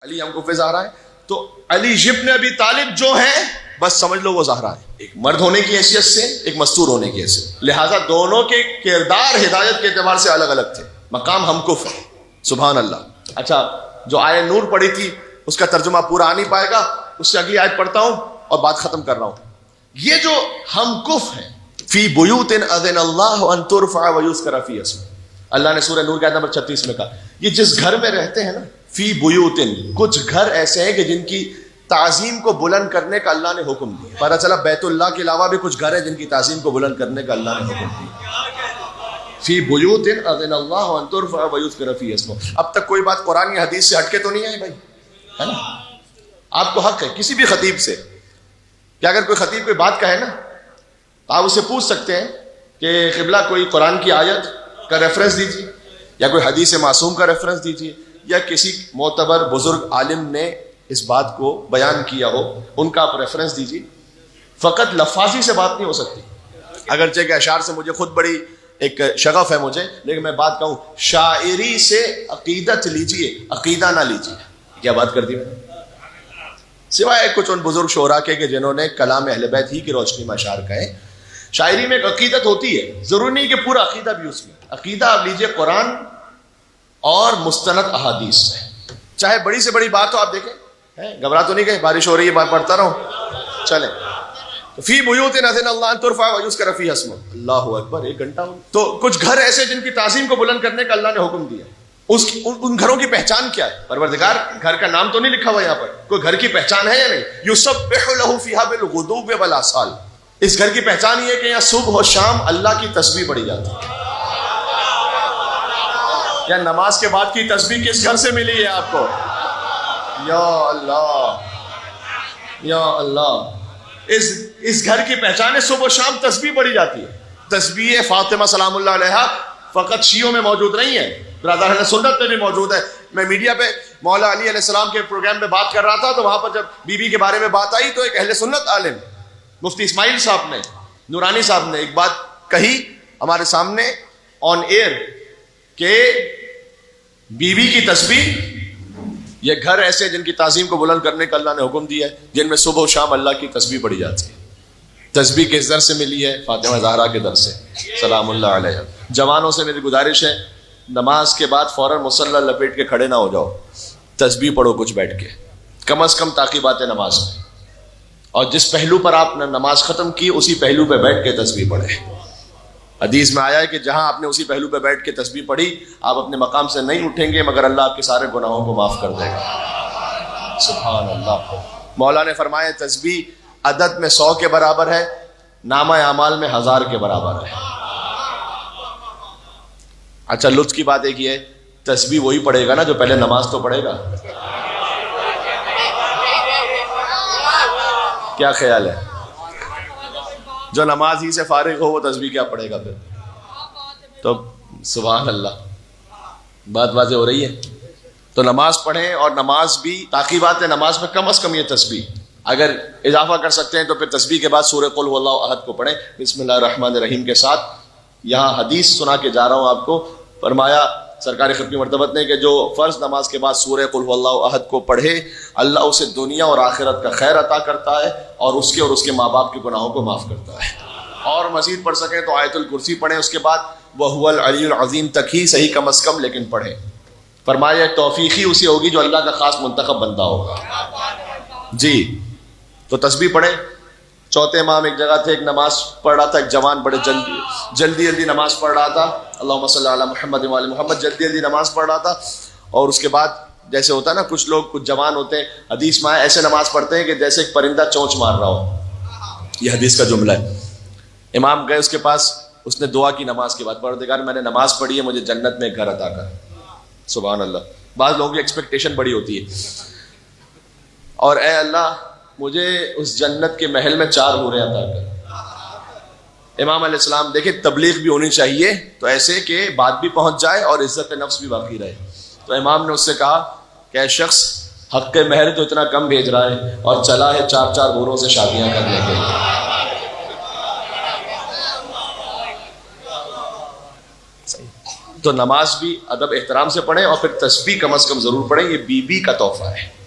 علی ہم کو زہرا ہے، تو علی ابن ابی طالب جو ہیں بس سمجھ لو وہ زہرا ہے، ایک مرد ہونے کی حیثیت سے، ایک مستور ہونے کی حیثیت، لہٰذا دونوں کے کردار ہدایت کے اعتبار سے الگ الگ تھے، مقام ہم کف ہے۔ سبحان اللہ۔ اچھا، جو آیت نور پڑھی تھی اس کا ترجمہ پورا آ نہیں پائے گا، اس سے اگلی آیت پڑھتا ہوں اور بات ختم کر رہا ہوں۔ یہ جو ہم کف ہیں، فی بیوت اذن اللہ ان ترفع ویذکر فی اسمہ، اللہ نے سورہ نور کی آیت نمبر 36 میں کہا یہ جس گھر میں رہتے ہیں نا، فی بیوت، کچھ گھر ایسے ہیں کہ جن کی تعظیم کو بلند کرنے کا اللہ نے حکم دیا۔ پتہ چلا بیت اللہ کے علاوہ بھی کچھ گھر ہیں جن کی تعظیم کو بلند کرنے کا اللہ نے حکم دیا۔ فی بیوت اذن اللہ ان ترفع ویذکر فی اسمہ۔ اب تک کوئی بات قرآن یا حدیث سے ہٹ کے تو نہیں آئی بھائی، ہے نا؟ آپ کو حق ہے کسی بھی خطیب سے کہ اگر کوئی خطیب کوئی بات کہے نا تو آپ اسے پوچھ سکتے ہیں کہ قبلہ کوئی قرآن کی آیت کا ریفرنس دیجیے، یا کوئی حدیث معصوم کا ریفرنس دیجیے، یا کسی معتبر بزرگ عالم نے اس بات کو بیان کیا ہو ان کا آپ ریفرنس دیجیے۔ فقط لفاظی سے بات نہیں ہو سکتی، اگرچہ کہ اشعار سے مجھے خود بڑی ایک شغف ہے مجھے، لیکن میں بات کہوں شاعری سے عقیدت لیجیے، عقیدہ نہ لیجیے۔ کیا بات کر دی میں نے؟ سوائے کچھ ان بزرگ شعراء کے کہ جنہوں نے کلام اہل بیت ہی کی روشنی میں اشعار کہے، شاعری میں ایک عقیدت ہوتی ہے، ضروری نہیں کہ پورا عقیدہ بھی اس میں۔ عقیدہ آپ لیجیے قرآن اور مستند احادیث سے، چاہے بڑی سے بڑی بات ہو۔ آپ دیکھیں گھبرا تو نہیں گئے، بارش ہو رہی ہے، بات پڑھتا رہوں، چلیں۔ فی بیوت اذن اللہ ان ترفع ویذکر فیہا اسمہ، اللہ اکبر، 1 گھنٹہ ہو۔ تو کچھ گھر ایسے جن کی تعظیم کو بلند کرنے کا اللہ نے حکم دیا، ان گھروں کی پہچان کیا ہے؟ پروردگار گھر کا نام تو نہیں لکھا ہوا یہاں پر، کوئی گھر کی پہچان ہے یا نہیں؟ یسبح لہ فیہا بالغدو والآصال، اس گھر کی پہچان یہ ہے کہ یہاں صبح و شام اللہ کی تسبیح پڑھی جاتی ہے۔ یا نماز کے بعد کی تسبیح کس گھر سے ملی ہے آپ کو؟ یا اللہ، یا اللہ، اس گھر کی پہچان ہے صبح و شام تسبیح پڑھی جاتی ہے۔ تسبیح فاطمہ سلام اللہ علیہا فقط شیعوں میں موجود نہیں ہے، برادران سنت میں بھی موجود ہے۔ میں میڈیا پہ مولا علی علیہ السلام کے پروگرام میں بات کر رہا تھا، تو وہاں پر جب بی بی کے بارے میں بات آئی تو ایک اہل سنت عالم مفتی اسماعیل صاحب نے، نورانی صاحب نے ایک بات کہی ہمارے سامنے آن ایئر کہ بی بی کی تسبیح، یہ گھر ایسے جن کی تعظیم کو بلند کرنے کا اللہ نے حکم دیا ہے، جن میں صبح و شام اللہ کی تسبیح پڑھی جاتی ہے۔ تسبیح کس در سے ملی ہے؟ فاطمہ زہرا کے در سے سلام اللہ علیہ۔ جوانوں سے میری گزارش ہے، نماز کے بعد فوراً مصلی لپیٹ کے کھڑے نہ ہو جاؤ، تسبیح پڑھو کچھ بیٹھ کے، کم از کم تعقیبات نماز میں، اور جس پہلو پر آپ نے نماز ختم کی اسی پہلو پہ بیٹھ کے تسبیح پڑھے۔ حدیث میں آیا ہے کہ جہاں آپ نے اسی پہلو پہ بیٹھ کے تسبیح پڑھی، آپ اپنے مقام سے نہیں اٹھیں گے مگر اللہ آپ کے سارے گناہوں کو معاف کر دے گا۔ سبحان اللہ۔ مولا نے فرمایا تسبیح عدد میں 100 کے برابر ہے، نامہ اعمال میں 1000 کے برابر ہے۔ اچھا، لطف کی بات ایک یہ ہے، تسبیح وہی پڑھے گا نا جو پہلے نماز تو پڑھے گا۔ کیا خیال ہے؟ جو نماز ہی سے فارغ ہو وہ تسبیح کیا پڑھے گا پھر؟ تو سبحان اللہ، بات واضح ہو رہی ہے۔ تو نماز پڑھیں، اور نماز بھی تعقیبات نماز میں کم از کم یہ تسبیح، اگر اضافہ کر سکتے ہیں تو پھر تسبیح کے بعد سورہ قل هو اللہ احد کو پڑھیں بسم اللہ الرحمن الرحیم کے ساتھ۔ یہاں حدیث سنا کے جا رہا ہوں آپ کو، فرمایا سرکار ختمی مرتبت نے کہ جو فرض نماز کے بعد سورہ قل هو اللہ احد کو پڑھے، اللہ اسے دنیا اور آخرت کا خیر عطا کرتا ہے، اور اس کے ماں باپ کے گناہوں کو معاف کرتا ہے۔ اور مزید پڑھ سکیں تو آیت الکرسی پڑھیں، اس کے بعد وَهُوَ الْعَلِيُّ الْعَظِيمُ تک ہی صحیح کم از کم لیکن پڑھیں۔ فرمایا توفیقی اسی ہوگی جو اللہ کا خاص منتخب بندہ ہوگا۔ جی، تو تسبیح پڑھیں۔ چوتھے امام ایک جگہ تھے، ایک نماز پڑھ رہا تھا، ایک جوان بڑے جلدی نماز پڑھ رہا تھا، اللہم صلی علی محمد وعلی محمد، جلدی نماز پڑھ رہا تھا، اور اس کے بعد جیسے ہوتا ہے نا کچھ لوگ، کچھ جوان ہوتے ہیں، حدیث میں ایسے نماز پڑھتے ہیں کہ جیسے ایک پرندہ چونچ مار رہا ہو، یہ حدیث کا جملہ ہے۔ امام گئے اس کے پاس، اس نے دعا کی نماز کے بعد، پروردگار میں نے نماز پڑھی ہے، مجھے جنت میں ایک گھر عطا کر۔ سبحان اللہ۔ بعض لوگوں کی ایکسپیکٹیشن بڑی ہوتی ہے، اور اے اللہ مجھے اس جنت کے محل میں 4 حوریں عطا کر۔ امام علیہ السلام دیکھیں، تبلیغ بھی ہونی چاہیے تو ایسے کہ بات بھی پہنچ جائے اور عزت نفس بھی باقی رہے۔ تو امام نے اس سے کہا کہ اے شخص، حق کے مہر تو اتنا کم بھیج رہا ہے اور چلا ہے 4 حوروں سے شادیاں کرنے کے لیے۔ تو نماز بھی ادب احترام سے پڑھیں اور پھر تسبیح کم از کم ضرور پڑھیں. یہ بی بی کا تحفہ ہے.